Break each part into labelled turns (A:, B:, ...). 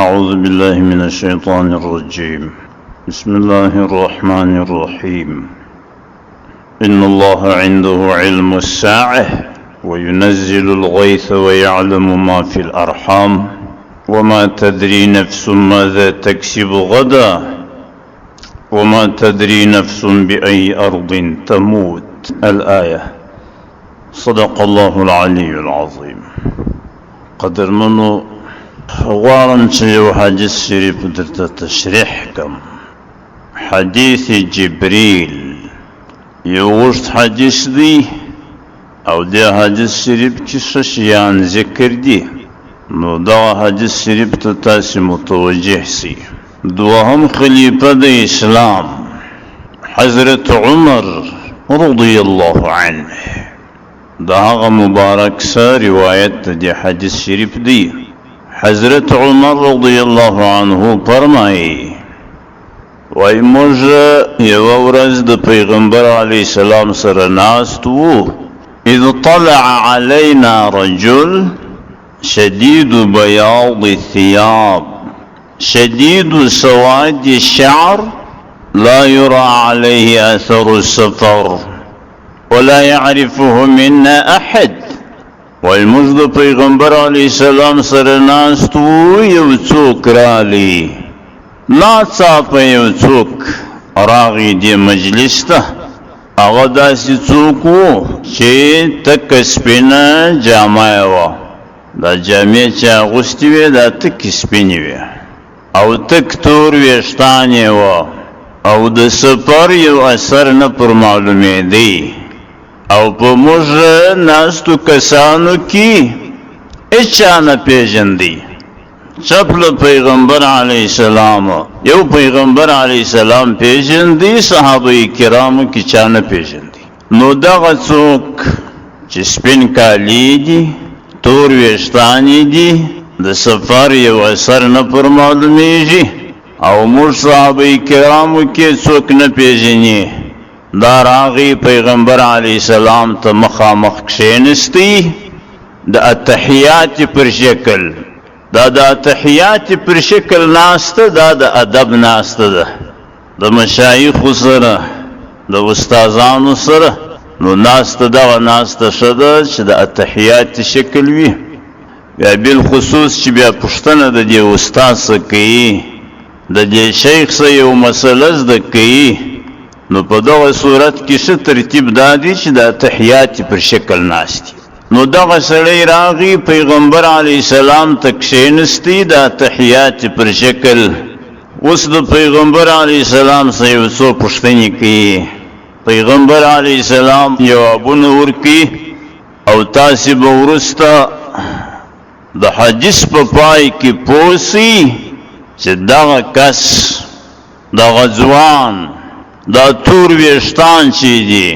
A: أعوذ بالله من الشيطان الرجيم بسم الله الرحمن الرحيم إن الله عنده علم الساعة وينزل الغيث ويعلم ما في الأرحام وما تدري نفس ماذا تكسب غدا وما تدري نفس بأي أرض تموت الآية صدق الله العلي العظيم قدر منو غوارم چيو حديث شريف درتا تشريح كم حديث جبريل يوغشت حديث دي او دي حديث شريف چششيان ذكر دي نو دا حديث شريف تتاسي متوجه سي دوهم خليفة دي اسلام حضرت عمر رضي الله عنه دا مبارك سا رواية دي حديث شريف دي حضرت عمر رضي الله عنه فرمائي وای موږ یو ورځ د پیغمبر علی السلام سره ناست وو اذ طلع علينا رجل شديد بياض الثياب شديد سواد الشعر لا يرى عليه اثر السفر ولا يعرفه منا احد والمجد پیغمبر علیہ السلام سرناستو یو څوک رالی ناڅاپه یو څوک راغی دی مجلس ته هغه داسې څوک و چې تک سپینه جامه وه دا جامې چې اغوستې وې دا تک سپینې وې او تک تور ویښتان یې وه او د سفر یو اثر نه پر معلومېدی او په موږ ناستو کسانو کې هیچا نه پیژندی چپل پیغمبر علیه السلام یو پیغمبر علیه السلام پیژندی صحابه کرامو کې چا نه پیژندی نو دغه څوک چې سپین کالی دي تور ویښتان دي د سفر یو اثر نه پر معلومیږي او موږ صحابه کرامو کې څوک نه پیژني دا راغی پیغمبر علیہ السلام ته مخامخ کښینستی د اتحیات پر شکل دا د اتحیات پر شکل ناسته دا د ادب ناسته ده د مشایخ سره د استادانو سره نو ناسته دغه ناسته شده چې د اتحیات شکل وي بیا بالخصوص چې بیا پوښتنه د دې استاد څخه کوي د دې شیخ څخه یو مسله زده کوي نو په دغه صورت کې څه ترتیب دادی چې د تحیات پر شکل ناشتي نو دغه سړی راغی پیغمبر علی السلام ته کښینستی د تحیات پر شکل اوس د پیغمبر علی السلام سره یو څو پوښتنې کوي پیغمبر علی السلام جوابونه ورکړي او تاسو به وروسته د حدیث په پای کې پوسی چې دغه کس دغه ځوان دا تور ویښتان چې دي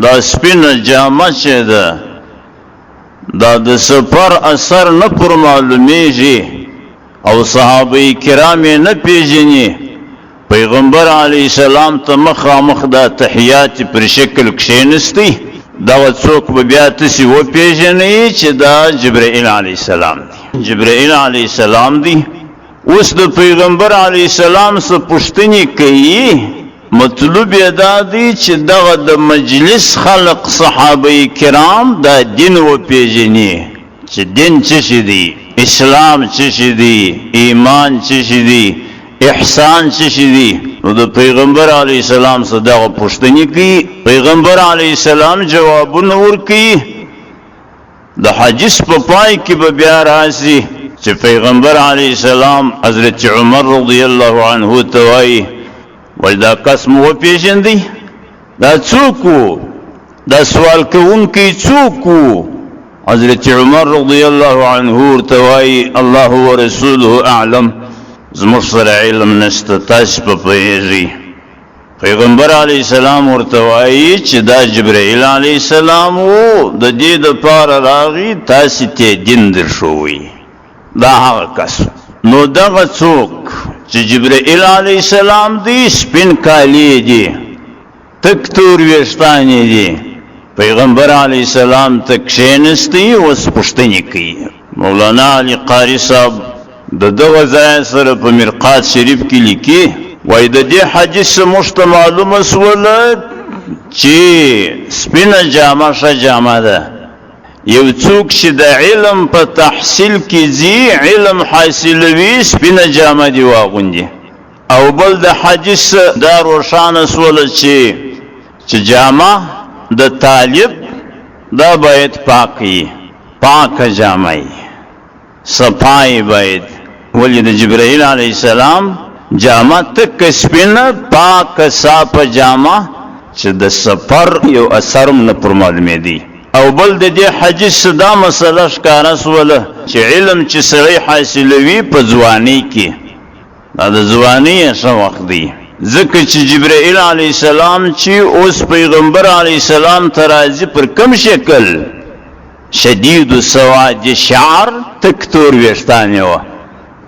A: دا سپینه جامه چې ده دا د سفر اثر نه پر معلومیږي او صحابه کرام یې نه پیژني پیغمبر علیه السلام ته مخامخ دا تحیات پر شکل کښینستی دغه څوک به بیا تاسې وپیژنئ چې دا جبرائیل علیه السلام دی جبرائیل علیه السلام دی اوس د پیغمبر علیه السلام څخه پوښتنې کوي مطلوب یې دا دی چې دغه د مجلس خلق صحابه کرام دا دین وپیژني چې دین څه شی دی اسلام څه شی دی ایمان څه شی دی احسان څه شی دی نو د پیغمبر علیه السلام څخه دغه پوښتنې کوي پیغمبر علیه السلام جوابونه ورکوي د حدیث په پای کې به بیا راځي چې پیغمبر علیه السلام حضرت عمر رضی الله عنه ته وایي دا کس مو پیژندی دا څوک وو دا سوال کوونکی څوک وو حضرت عمر رضی الله عنه ورته وایي الله ورسوله اعلم زموږ سره علم نشته تاسو په پوهیږئ پیغمبر علیه السلام ورته وایي چې دا جبرائیل علیه السلام وو د دې دپاره راغی تاسو ته دین درښوي دا هغه کس نو دغه څوک چې جبرائیل علیه السلام دی سپین کالی دی تک تور ویښتان دی پیغمبر علیه السلام ته کښینستی اوس پوښتنې کوي مولانا علی قاری صاحب د دغه ځای سره په مرقات شریف کې لیکي وای د دې حدیث موږ ته معلومه سوله چې سپینه جامه ښه جامه ده یو څوک چې د علم په تحصیل کې ځي علم حاصلوي سپینه جامه دي واغوندي او بل د حدیث دا روښانه سوله چې جامه د طالب دا باید پاکی پاک جامعی صفائی باید ولی د جبرائیل علیہ السلام جامع تک سپینا پاک صاف جامع چې د سفر یو اثرم نه پر معلومه دی او بل د دې حدیث دا مسله ښکارا سوله چې علم چې سړی حاصلوي په ځواني کې دا د ځواني څه وخت دی ځکه چې جبرائیل علیہ السلام چې اوس پیغمبر علیہ السلام ترازی پر کم شکل شدید سواد شعر تکتور ویشتان یو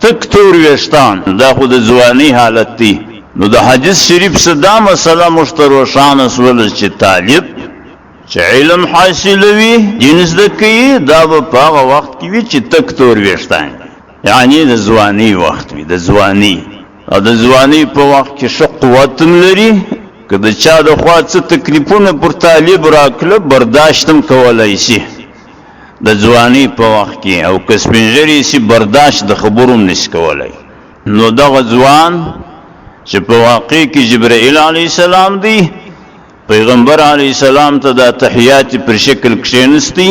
A: تکتور ویشتان دا خود ځواني حالت دی نو د حدیث شریف صدا مسله مشتروشان اسول چې طالب چې علم حاصلوي دین زده کوي دا په هغه وخت کې وي چې تکتور ویشتان یعنی د ځواني وخت وي د ځواني او د ځواني په وخت کې ښه قوت لري که د چا د خوا څه تکلیفونه پر طالب راکړه برداشتم کولی شي د ځواني په وخت کې او که سپین ږیری شي برداشت د خبرو هم نشي کولی نو دغه ځوان چې په واقع کې جبرائیل علیه السلام دی پیغمبر علیه السلام ته د تحیات پر شکل کښېنستی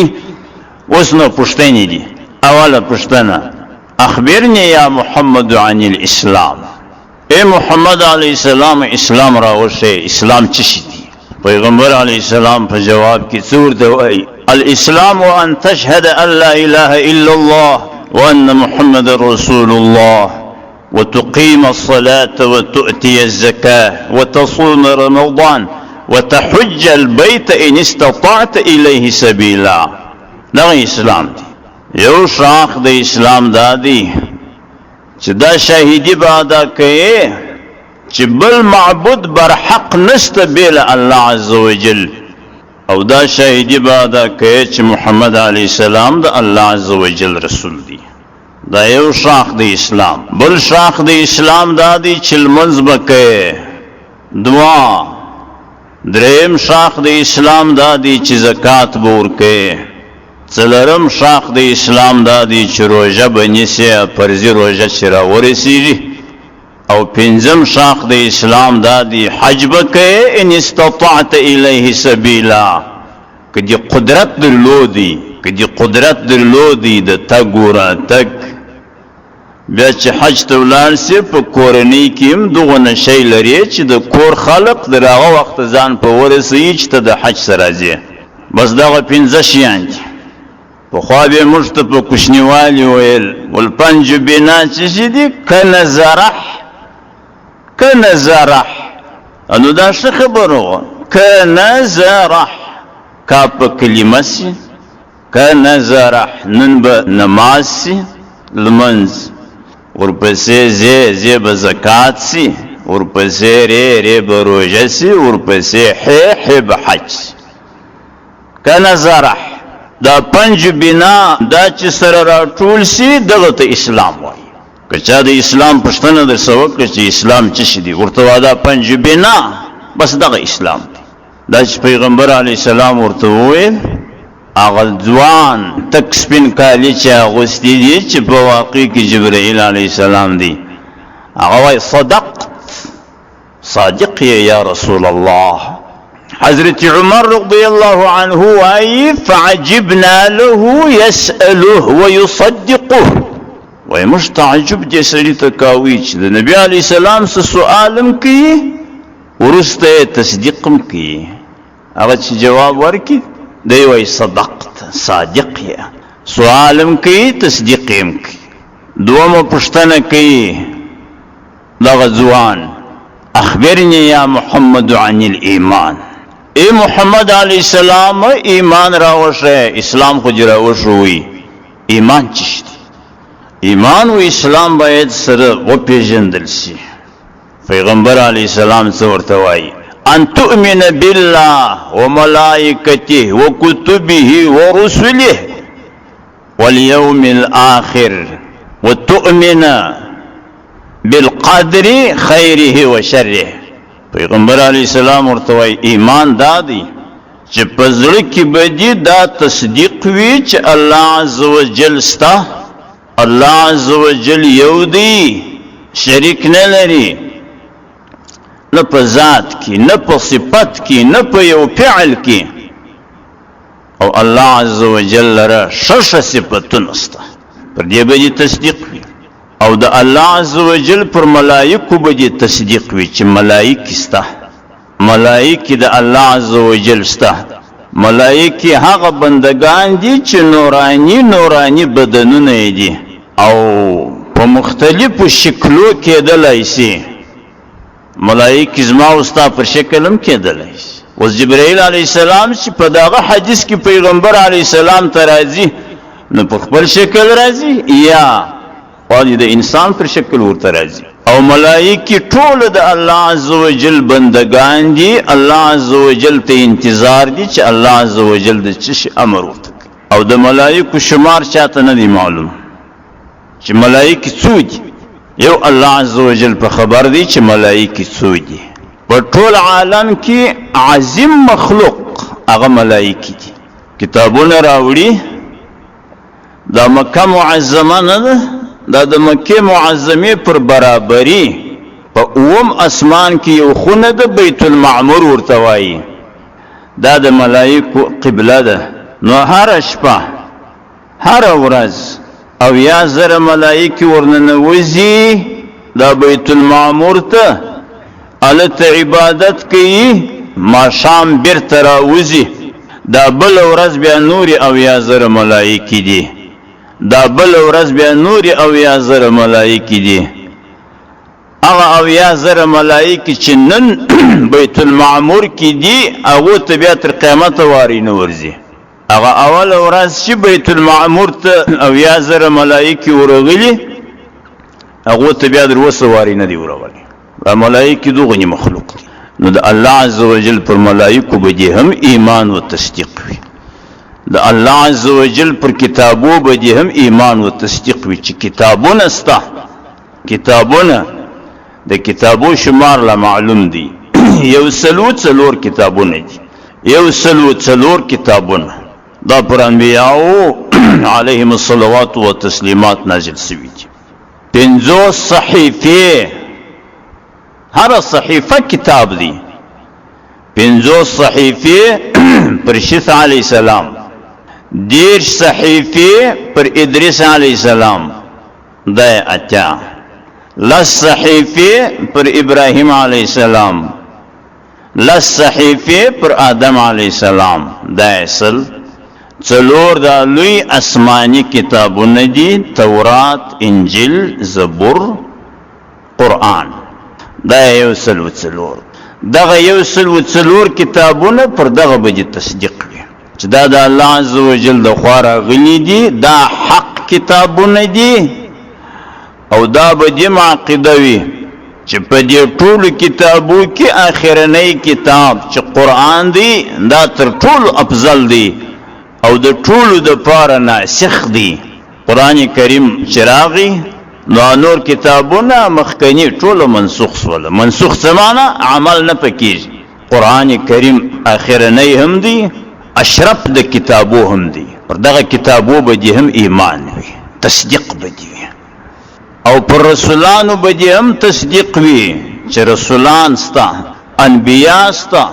A: اوس نو پوښتنې دي اوله پوښتنه اخبرني یا محمد عن الاسلام اے محمد علیہ السلام اسلام راوشه اسلام چی شي دی پیغمبر علیہ السلام په جواب کې څور دی وای الاسلام وان تشهد ان لا اله الا الله وان محمد رسول الله وتقيم الصلاة وتؤتي الزكاة وتصوم رمضان وتحج البيت ان استطعت اليه سبيلا دا اسلام دی یو شاخ د اسلام دادی چې دا شاهدی به ادا کوي چې بل معبود بر حق نشته بیل الله عز وجل او دا شاهدی به ادا کوي چې محمد علیه السلام د الله عز وجل رسول دی دا یو شاخ د اسلام بل شاخ د اسلام دادی چې لمونځ به کوي دعا دریم شاخ د اسلام دادی چې زکات به ورکوي څلورم شاخ د اسلام دادی چې روژه به نیسي فرضي روژه چې راورسیږي او پنځم شاخ د اسلام دادی حج به کوي ان استطعت الیه سبیلا که دې قدرت درلودي د تګ وراتګ بیا چې حج ته ولاړ سي په کورنۍ کې هم دغه شی لري چې د کور خلق د هغه وخت ځان په ورسوي چې ته د حج سره ځې بس دغه پنځه شیان دي پخوا به موږ ته په کوچنیوالي ویل والپنج بنا چې شي دي که نزرح انو دا ښه خبره وه که نزرح کا په کلمه سي که نزرح نن به نماز سي لمنځ ورپسې زی به زکات سي ورپسې ری به روژه سي ورپسې حی به حج سي که نزرح دا پنج بنا دا چې سره راټول سي دغه ته اسلام وایي که چا د اسلام پوښتنه درڅه وکړه چې اسلام څه شي دی ورته وایه دا پنج بنا بس دغه اسلام دی دا چې پیغمبر علیه السلام ورته وویل هغه ځوان تک سپین کالي چې اغوستي دي چې په واقع کې جبرائیل علیه السلام دی هغه وایي صدقت صادق یا رسول الله حضرت عمر رضی الله عنه وای فعجبنا له يسأله ويصدقه وای مستعجب دې سړي ته کاوي چې د نبی علی السلام څخه سوالم کوي ورسته تصدیقم کوي هغه چې جواب ورکړي دی وای صدقت صادق یا سوالم کوي تصدیقم کوي دومره پښتنه کوي دغه ځوان اخبرني یا محمد عن الايمان اے محمد علیہ السلام ایمان راوشه اسلام خو راوشوي ایمان چشت ایمان و اسلام باید سره وپیژندل شي پیغمبر علیہ السلام څه ورته وایي ان تؤمن بالله وملائکته وكتبه ورسله واليوم الاخر وتؤمن بالقدر خیره و شره. پیغمبر علیہ السلام ورته وایي ایمان دا دی چې په زړه کې به دې دا تصدیق وي چې الله عز وجل ستا، الله عز وجل یو دی، شریک نه لري، نه په ذات کې، نه په صفت کې، نه په یو فعل کې، او الله عز وجل لره شش صفتونه سته. پر دې به دې تصدیق وي. او د الله عز وجل پر ملائکو به دې تصدیق وي چې ملائکې سته، ملائکې د الله عز وجل سته. ملائکې هغه بندگان دي چې نورانی بدنونه دي او په مختلفو شکلو کېدلی شي. ملائکې زما او ستا پر شکل هم کېدلی شي. اوس جبرائیل علیه السلام چې په دغه حدیث کې پیغمبر علیه السلام ته راځي نو په خپل شکل راځي یا والی د انسان پر شکل ورته راځي. او ملائکې ټول د الله عز وجل بندگان دي. الله عز وجل ته انتظار دي چې الله عز وجل د څه شي امر ورته کوي. او د ملائکو شمار چاته نه دی معلوم چې ملائکې څو دي. یو الله عز وجل په خبر دی چې ملائکې څو دي. په ټول عالم کې عظیم مخلوق هغه ملائکې دي. کتابونه راوړي دا مکه معظمه نه ده، دا د مکه معظمه پر برابرۍ په اوم اسمان کې یو خونه ده بیت المعمور ورته وایي. دا د ملائکو قبله ده. نو هر شپه هر ورځ او یا زره ملائکې ورننوځي دا بیت المعمور ته، هلته عبادت کوي، ماښام بیرته راوځي. دا بل ورځ بیا نورې او یا زره ملائکې دي. دا بل ورځ بیا نورې او یا زره ملائکې دي. هغه او یا زره ملائکې چې نن بیت المعمور کې دي هغو ته بیا تر قیامته واري نه ورځي. هغه اول ورځ چې بیت المعمور ته او یا زره ملائکې ورغلي هغو ته بیا در اوسه واري نه دي ورغلي. دا ملائکې دغونې مخلوق دي. نو د الله عز وجل پر ملائکو به دې هم ایمان و تصدیق وي. د الله عز وجل پر کتابو به دې هم ایمان و تصدیق وي چې کتابونه سته. کتابونه د کتابو شمار لا معلوم دي. 104 کتابونه دي. 104 کتابونه دا پر انبیاءو علیهم الصلوات و تسلیمات نازل شوي دي. 50 صحیفې، هر صحیفه کتاب دی. 50 صحیفې پر شیث علیہ السلام، 10 صحیفې پر ادریس علیہ السلام، دا 8. 10 صحیفې پر ابراہیم علیہ السلام، 10 صحیفې پر آدم علیہ السلام، دا 10. 4 دا لوی اسمانی کتابونه دي، تورات، انجیل، زبور، قرآن. دا 104. دغه 104 کتابونه پر دغه به تصدیق وي چې دا د الله عز وجل د خوا راغلي دي، دا حق کتابونه دي. او دا به دې عقیده وي چې په دې ټولو کتابو کې آخرنی کتاب چې قرآن دی دا تر ټولو افضل دی او د ټولو دپاره ناسخ دی. قرآن کریم چې راغی نو نور کتابونه مخکنی ټولو منسوخ سوله. منسوخ څه معنی؟ عمل نه پکېږي. قرآن کریم آخرنی هم دی، اشرف د کتابو هم دی. پر دغه کتابو به دې هم ایمان وي، تصدیق به دې وي. او پر رسولانو به دې هم تصدیق وي چې رسولان ستا، انبیا ستا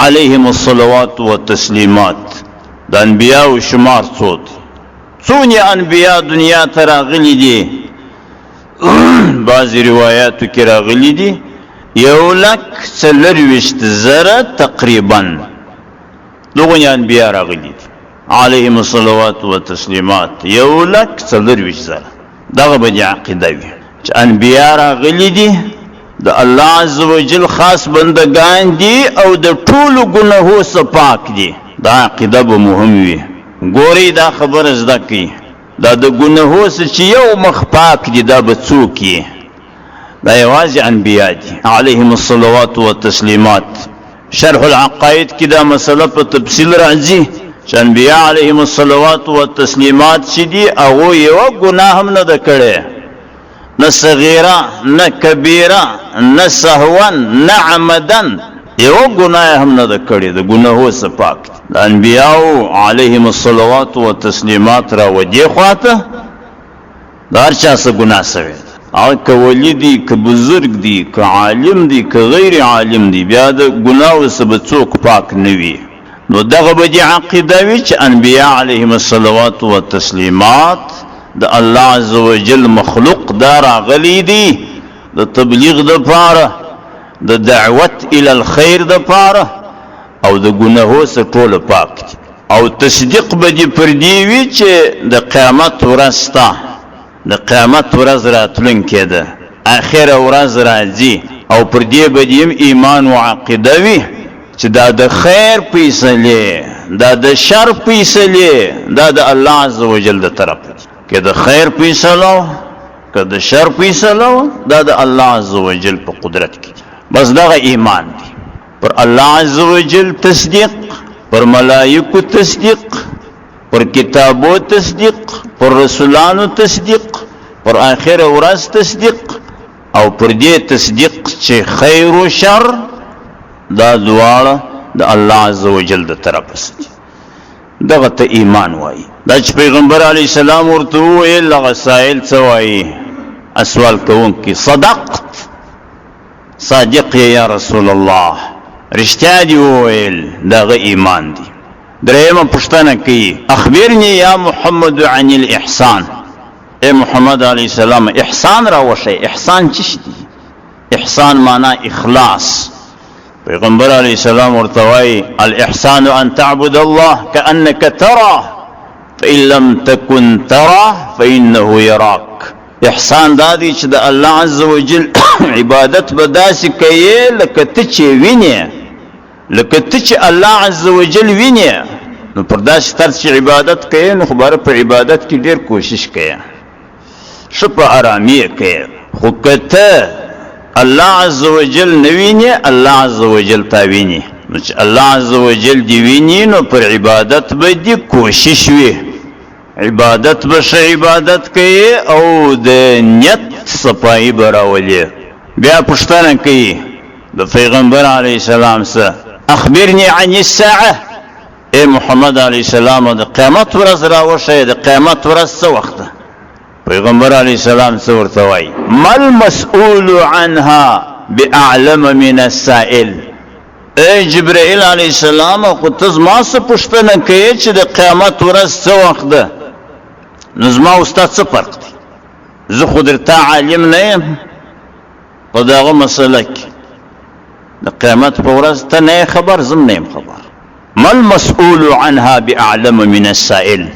A: علیهم الصلوات و تسلیمات. د انبیاو شمار څو دی؟ څونه انبیا دنیا ته راغلي دي؟ بعضې روایاتو کې راغلي دي 1,40,000 تقریبا دغونې انبیا راغلي دي علیهم الصلوات و تسلیمات. 1,40,000. دغه به دې عقیده وي چې انبیا راغلي دي، د الله عز وجل خاص بندگان دي او د ټولو ګناهو څخه پاک دي. دا عقیده به مهم وي. ګورئ دا خبره زده کړئ، دا د ګناهو څخه چې یو مخ پاک دي دا به څوک یې؟ دا یوازې انبیا دي علیهم الصلوات و تسلیمات. شرح العقاید کې دا مسله په تفصیل راځي چې انبیاء علیهم الصلوات و تسلیمات چې دي هغه یو ګناه هم نه ده کړی، نه صغیره نه کبیره نه سهوا نه عمدا، یو ګناه هم نه ده کړی، د ګناهو څخه پاک. د انبیاء علیهم الصلوات و تسلیمات را ودی خواته د هر چا څه ګناه شوی ده، او که ولی دی که بزرگ دی که عالم دی که غیر عالم دی، بیا د ګناهو څخه به څوک پاک نه وي. نو دغه به دې عقیده وي چې انبیاء علیهم الصلوات و تسلیمات د الله عزوجل مخلوق دا راغلی دي د تبلیغ دپاره، د دعوت الی الخیر دپاره، او د ګناهو څخه ټوله پاک دي. او تصدیق به دې پر دې وي چې د قیامت ورځ شته، د قیامت ورځ راتلونکې ده، آخره ورځ راځي، او پر دې به دې ایمان و عقیده وي چې دا د خیر فیصلې، دا د شر فیصلې، دا د الله عزوجل د طرف دي. که د خیر فیصله که د شر فیصله، دا د الله عزوجل په قدرت کې. بس دغه ایمان دی، پر الله عزوجل تصدیق، پر ملائکو تصدیق، پر کتابو تصدیق، پر رسولانو تصدیق، پر آخر ورځ تصدیق، او پر دې تصدیق چې خیر و شر دا دواړه د الله عزوجل د طرفه دي. دغه ته ایمان وایي. دا چې پیغمبر علیه السلام ورته وویل هغه سائل څه وایي؟ سوال کوونکی صدقت، صادق یا رسول الله، رښتیا دې وویل، دغه ایمان دی. درېیمه پوښتنه کوي اخبرني یا محمد عن الاحسان، اے محمد علیه السلام احسان را وښیه، احسان څه شی دی؟ احسان معنا اخلاص. پیغمبر علیه السلام ورته وایي الاحسان ان تعبد الله كأنك تراه فإن لم تكن تراه فإنه يراك. احسان دا دی چې د الله عزوجل عبادت به داسې کوي لکه ته چې وینې، لکه ته چې الله عزوجل وینې. نو پر داسې طرز چې عبادت کوي نو خو باره په عبادت کې ډېر کوشش کوي، ښه په ارامي کوي. خو که ته الله عزوجل نه وینې، الله عزوجل تا ویني. نو چې الله عزوجل دې ویني نو پر عبادت به دې کوشش وي، عبادت به ښه عبادت کوي او د نیت صفایي به راولي. بیا پوښتنه کوي د پیغمبر علیه السلام څخه اخبرني عن الساعه، اے محمد علیه السلام د قیامت ورځ را وښیه، د قیامت ورځ څه وخت ده؟ پیغمبر علیه السلام څه ورته وایي؟ ما المسؤول عنها باعلم من السائل. اے جبرائیل علیه السلام خو ته زما څه پوښتنه کوې چې د قیامت ورځ څه وخت ده؟ نو زما او ستا څه فرق دی؟ زه خو درته عالم نه یم په دغه مسله کې، د قیامت په ورځ ته نه یې خبر، زه نه یم خبر. ما المسؤول عنها باعلم من السائل.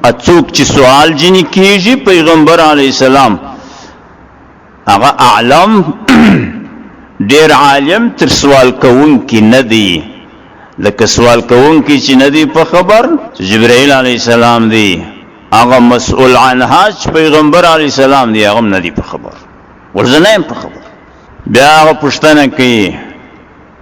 A: اڅوک چې سوال جنې کیږي پیغمبر علیه السلام هغه اعلم ډیر عالم تر سوال کوونکی نه دی. لکه سوال کوونکی چې نه دی په خبر، جبرائیل علیه السلام دی، هغه مسؤول عنها چې پیغمبر علیه السلام دی هغه نه دی په خبر، ورزه نه یم په خبر. بیا هغه پوښتنه کوي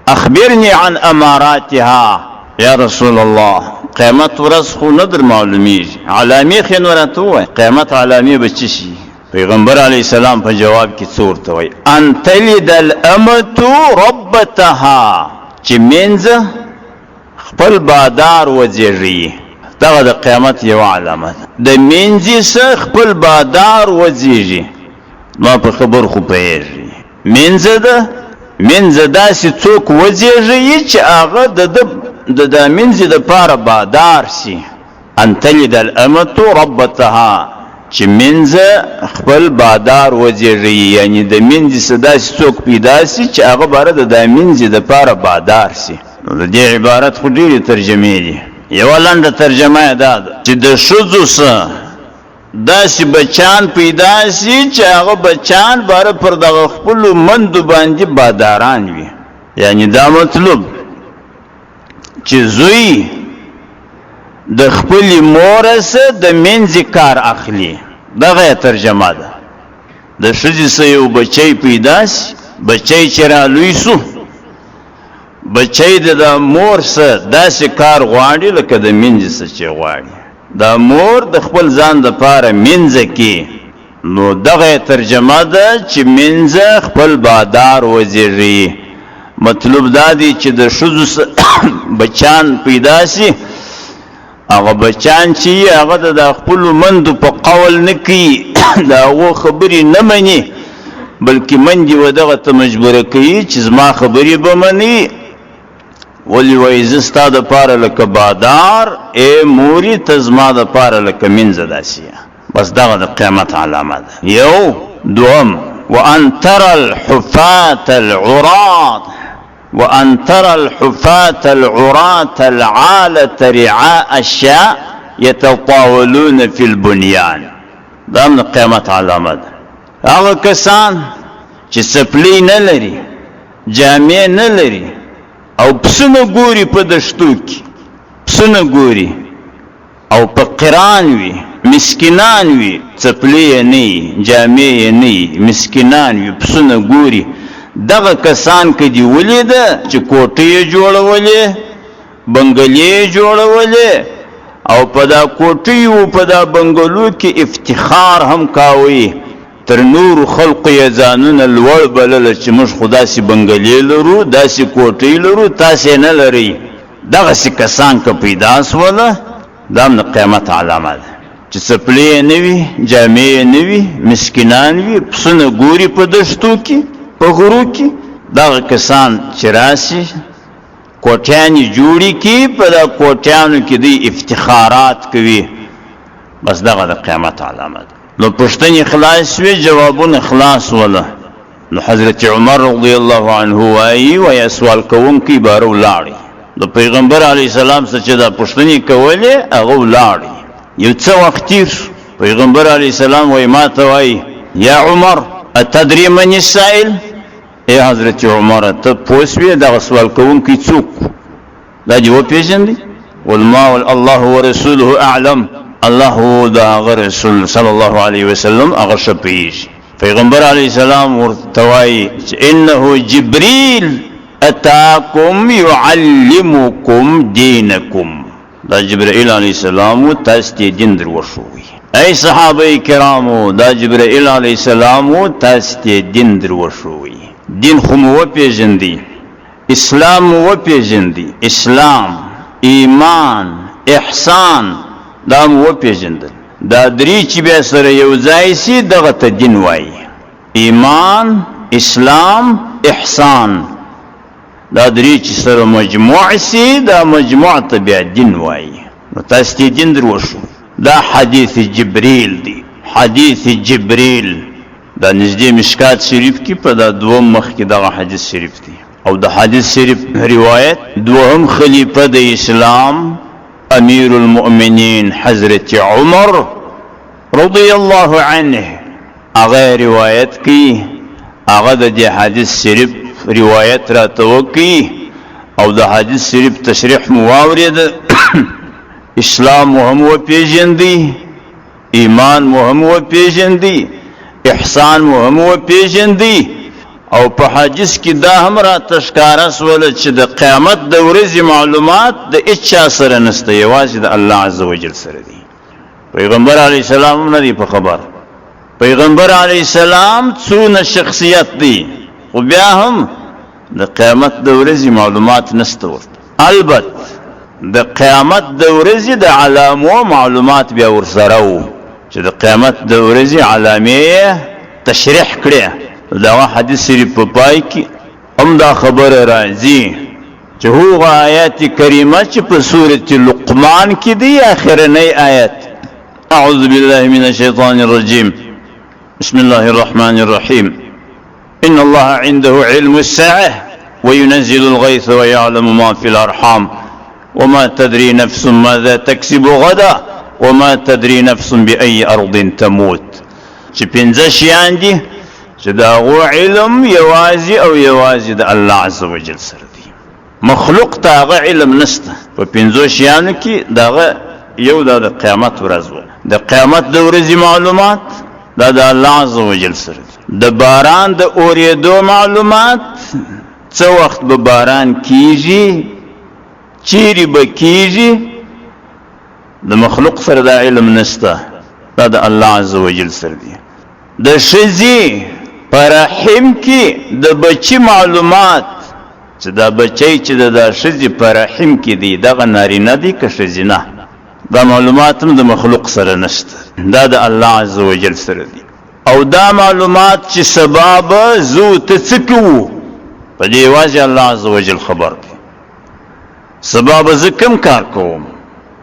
A: اخبرني عن اماراتها یا رسول الله، قیامت ورځ خو نه در معلومیږي، علامې خو نو راته ووایه، قیامت علامې به څه شي؟ پیغمبر علیه السلام په جواب کې څه ورته وایي؟ ان تلد الامة ربتها، چې مینځه خپل بادار وزیږي. دغه د قیامت یو علامه ده، د مینځي څخه خپل بادار وزیږي. ما په خبر خو پوهېږي مینځه ده، مینځه داسې څوک وزیږي چې هغه د مینځي دپاره بادار سي. ان تلد الامة ربتها، چې مینځه خپل بادار وزیږي، یعنی د مینځي څخه داسې څوک پیدا سي چې هغه باره د مینځي دپاره بادار سي. نو د دې عبارت خو ډېرې ترجمې دي. یوه لنډه ترجمه یې دا ده چې د ښځو څخه داسې بچان پیدا سي چې هغه بچان باره پر دغه خپلو مندو باندې باداران وي. یعنی دا مطلب چې زوی د خپلې مور څخه د مینځي کار اخلي. دغه ترجمه ده. د ښځې څخه یو بچی پیدا سي، بچی چې رالوی سو، بچی د مور سره داسې کار غواړي لکه د مینځ څه چې غواړي. دا مور د خپل ځان دپاره مینځه کې، نو دغه ترجمه ده چې مینځه خپل بادار وزیږي. مطلب دا دی چې د ښځو بچان پیدا شي، هغه بچان چې هغه د خپلو مندو په قول نه کوي، د هغو خبرې نه مني، بلکې مندې و دغه ته مجبوره کوي چې زما خبرې به مني. ولې وایي زه ستا دپاره لکه بادار، ای مورې ته زما دپاره لکه مینځه داسې. بس دغه د قیامت علامه ده. یو دوم، وان ترى الحفاة العراة وان ترى الحفاة العراة العالة رعاء الشاء يتطاولون في البنيان. دا من قیامت علامه ده. هغه کسان چې څپلۍ نه لري، جامې نه لري، او پسونه ګوري په دشتو کې، پسونه ګوري او فقیران وي، مسکینان وي، څپلۍ یې نه وي، جامې یې نه وي، مسکینان وي، پسونه ګوري. دغه کسان که دې ولیده چې کوټې یې جوړولې، بنګلې یې جوړولې، او په دا کوټیو په دا بنګلو کې افتخار هم کاوي، تر نورو خلقو یې ځانونه لوړ بلله چې موږ خو داسې بنګلې لرو، داسې کوټې لرو، تاسې نه لرئ. دغسې کسان که پیدا سوله، دا هم د قیامت علامه ده چې څپلې یې نه وي، جامې یې نه وي، مسکینان وي، پسونه ګوري په دښتو کې، په غرو کې. دغه کسان چې راشي کوټیانې جوړې کړي، په دا کوټیانو کې دوی افتخارات کوي. بس دغه د قیامت علامه ده. نو پوښتنې خلاص وي، جوابونه خلاص وله. نو حضرت عمر رضی الله عنه وایي وایي سوال کوونکی باره ولاړی، د پیغمبر علیه السلام څخه چې دا پوښتنې کولې هغه ولاړی. یو څه وخت تېر شو، پیغمبر علیه السلام وایي ما ته وایي یا عمر اتدري من السائل؟ ای حضرت عمر ته پوه شوې دغه سوال کوونکی څوک؟ دا دې وپېژندې؟ والما الله ورسوله اعلم، الله دا هغه رسول صلی الله علیه وسلم هغه ښه پوهېږي. پیغمبر علیه السلام ورته وایي چې انه جبریل اتاکم یعلمکم دینکم. دا جبرائیل علیه السلام تاسو ته دین در وښوي. ای صحابه کرامو، دا جبرائیل علیه السلام تاسو ته دین در وښوي. دین خو مو وپېژندي، اسلام مو وپېژندي، اسلام، ایمان، احسان، دا مو وپېژندل. دا درې چې بیا سره یو ځای سي دغه ته دین وایي. ایمان، اسلام، احسان، دا درې چې سره مجموع سي دا مجموع ته بیا دین وایي. نو تاسو ته دین در وښو. دا حدیث جبریل دی، حدیث جبریل. دا نږدې مشکات شریف کې په دا دوم مخ کې دغه حدیث شریف دی. او د حدیث شریف روایت دوهم خلیفه د اسلام امیر المؤمنین حضرت عمر رضی الله عنه هغه روایت کی، هغه د دې حدیث شریف روایت راته وکړي او د حدیث شریف تشریح مو واورېد. اسلام مو هم وپېژندي، ایمان مو هم وپېژندي، احسان مو هم وپېژندي. او په حدیث کې دا هم راته ښکاره سوله چې د قیامت د ورځې معلومات د هېچا سره نشته، یوازې د الله عز وجل سره دي. پیغمبر علیه السلام هم نه دی په خبر. پیغمبر علیه السلام څونه شخصیت دی، خو بیا هم د قیامت د ورځې معلومات نشته ورته. البته د قیامت د ورځې د علامو معلومات بیا ورسره وو چې د قیامت د ورځې علامې تشریح کړې. دا حدیث شریف په پای کې هم دا خبره راځي چې هغه آیات کریمه چې په سورة لقمان کې دی، آخرنۍ آیت. اعوذ بالله من الشیطان الرجیم، بسم الله الرحمن الرحیم. ان الله عنده علم الساعة وينزل الغيث ويعلم ما في الارحام وما تدري نفس ماذا تكسب غدا وما تدري نفس بأي أرض تموت. چې پنځه شیان دي چې دا غو علم یوازې او یوازې د الله عز وجل سره دی. مخلوق ته هغه علم نشته. په پنځو شیانو کې دغه یو د قیامت ورځ وه. د قیامت د ورځې معلومات دا د الله عز وجل سره دی. د باران د اورېدو معلومات څه وخت به باران کیږي، چیرې به کیږي، د مخلوق سره دا علم نشته، دا د الله عز وجل سره دی. د ښځې په رحم کې د بچي معلومات، چې دا بچی چې د ښځې په رحم کې دی دغه نارینه دی که ښځینه، دا معلومات هم د مخلوق سره نشته، دا د الله عز وجل سره دی. او دا معلومات چې سبا به زو ته څه کوو، په دې یوازې الله عز وجل خبر دی. سبا به زه کوم کار کوم،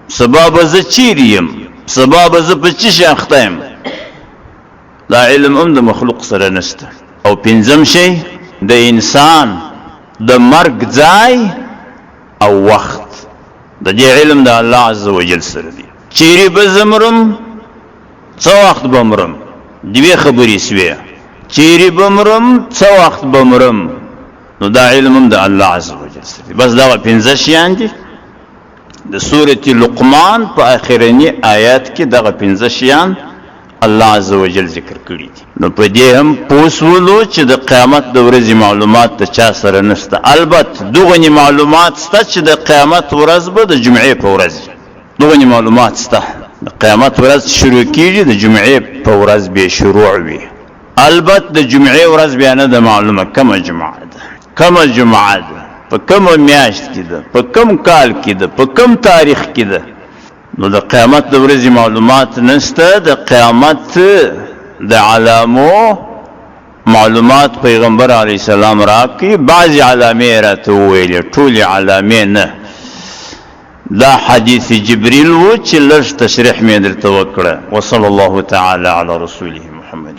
A: سبا به زه چیرې یم، سبا به زه په څه شي اخته یم، دا علم هم د مخلوق سره نشته. او پنځم شی د انسان د مرګ ځای او وخت، د دې علم د الله عز وجل سره دی. چیرې به زه مرم، څه وخت به مرم، دوې خبرې سوې، چیرې به مرم، څه وخت به مرم، نو دا علم هم د الله عز وجل سره دی. بس دا پنځه شیان دي. د سورة لقمان په اخرنی آیات کې دغه پنځه شیان الله عز وجل ذکر کړی دي. نو په دې هم پوسولو چې د قیامت د ورځې معلومات د چا سره نشته. البته دغه معلومات شته چې د قیامت ورځ به د جمعې په ورځ، دغه معلومات شته. د قیامت ورځ شروع کیږي، د جمعې په ورځ به شروع وي. البته د جمعې ورځ بیا نه د معلومه کومه جمعه ده، کومه جمعه ده، په کومه میاشت کې ده، په کوم کال کې ده، په کوم تاریخ کې ده. نو د قیامت د ورځې معلومات نشته. د قیامت د علامو معلومات پیغمبر علیه السلام راکړي، بعضې علامې راته وویلې، ټولې علامې نه. دا حدیث جبریل و چې لږ تشریح مې درته وکړه. وصلی الله تعالی علی رسوله محمد.